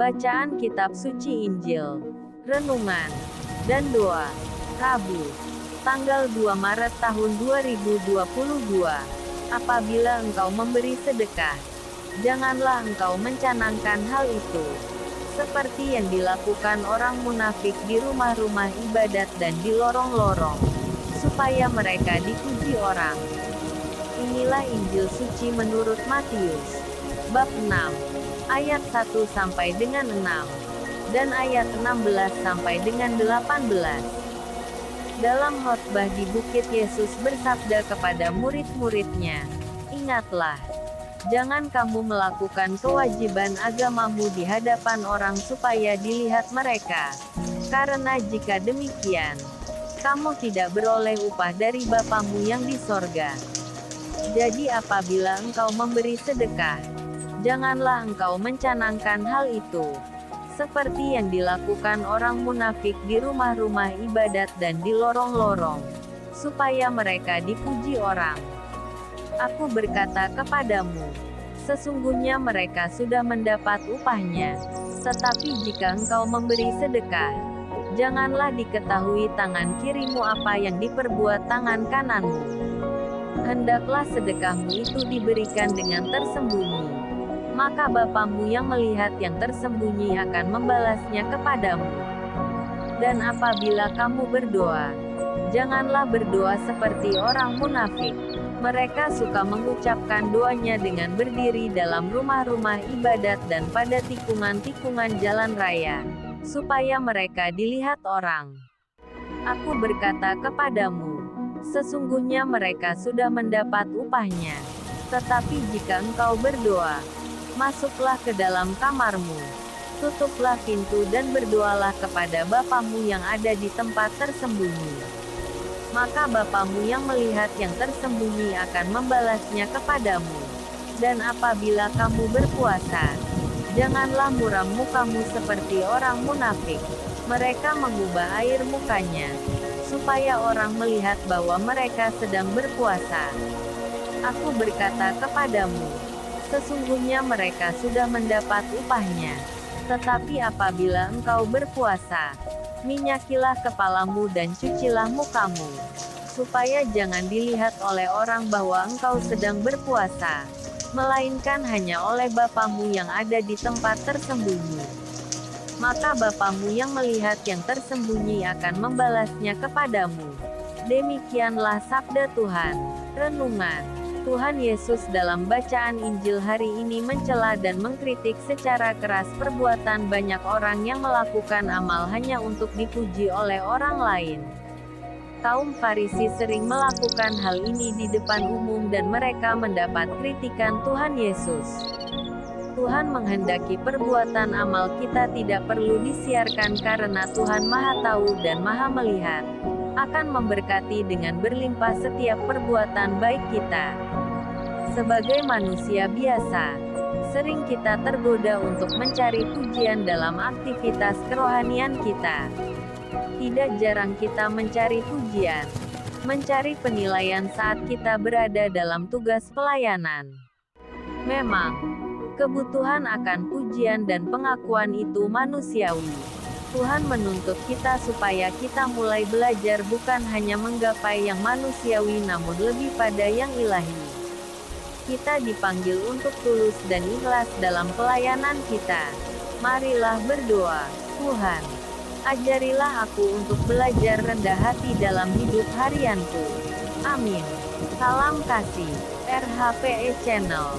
Bacaan Kitab Suci Injil, Renungan, dan Doa, Rabu, tanggal 2 Maret tahun 2022. Apabila engkau memberi sedekah, janganlah engkau mencanangkan hal itu, seperti yang dilakukan orang munafik di rumah-rumah ibadat dan di lorong-lorong, supaya mereka dipuji orang. Inilah Injil suci menurut Matius, bab 6, ayat 1 sampai dengan 6, dan ayat 16 sampai dengan 18. Dalam khotbah di bukit, Yesus bersabda kepada murid-muridnya, "Ingatlah, jangan kamu melakukan kewajiban agamamu di hadapan orang supaya dilihat mereka, karena jika demikian, kamu tidak beroleh upah dari Bapamu yang di sorga. Jadi apabila engkau memberi sedekah, janganlah engkau mencanangkan hal itu, seperti yang dilakukan orang munafik di rumah-rumah ibadat dan di lorong-lorong, supaya mereka dipuji orang. Aku berkata kepadamu, sesungguhnya mereka sudah mendapat upahnya. Tetapi jika engkau memberi sedekah, janganlah diketahui tangan kirimu apa yang diperbuat tangan kananmu. Hendaklah sedekahmu itu diberikan dengan tersembunyi, maka Bapamu yang melihat yang tersembunyi akan membalasnya kepadamu. Dan apabila kamu berdoa, janganlah berdoa seperti orang munafik. Mereka suka mengucapkan doanya dengan berdiri dalam rumah-rumah ibadat dan pada tikungan-tikungan jalan raya, supaya mereka dilihat orang. Aku berkata kepadamu, sesungguhnya mereka sudah mendapat upahnya. Tetapi jika engkau berdoa, masuklah ke dalam kamarmu, tutuplah pintu dan berdoalah kepada Bapamu yang ada di tempat tersembunyi. Maka Bapamu yang melihat yang tersembunyi akan membalasnya kepadamu. Dan apabila kamu berpuasa, janganlah muram mukamu seperti orang munafik. Mereka mengubah air mukanya, supaya orang melihat bahwa mereka sedang berpuasa. Aku berkata kepadamu, sesungguhnya mereka sudah mendapat upahnya. Tetapi apabila engkau berpuasa, minyakilah kepalamu dan cucilah mukamu, supaya jangan dilihat oleh orang bahwa engkau sedang berpuasa, melainkan hanya oleh Bapamu yang ada di tempat tersembunyi. Maka Bapamu yang melihat yang tersembunyi akan membalasnya kepadamu." Demikianlah sabda Tuhan. Renungan. Tuhan Yesus dalam bacaan Injil hari ini mencela dan mengkritik secara keras perbuatan banyak orang yang melakukan amal hanya untuk dipuji oleh orang lain. Kaum Farisi sering melakukan hal ini di depan umum dan mereka mendapat kritikan Tuhan Yesus. Tuhan menghendaki perbuatan amal kita tidak perlu disiarkan karena Tuhan Maha Tahu dan Maha Melihat, akan memberkati dengan berlimpah setiap perbuatan baik kita. Sebagai manusia biasa, sering kita tergoda untuk mencari pujian dalam aktivitas kerohanian kita. Tidak jarang kita mencari pujian, mencari penilaian saat kita berada dalam tugas pelayanan. Memang, kebutuhan akan pujian dan pengakuan itu manusiawi. Tuhan menuntut kita supaya kita mulai belajar bukan hanya menggapai yang manusiawi namun lebih pada yang ilahi. Kita dipanggil untuk tulus dan ikhlas dalam pelayanan kita. Marilah berdoa, Tuhan, ajarilah aku untuk belajar rendah hati dalam hidup harianku. Amin. Salam kasih, RHPE Channel.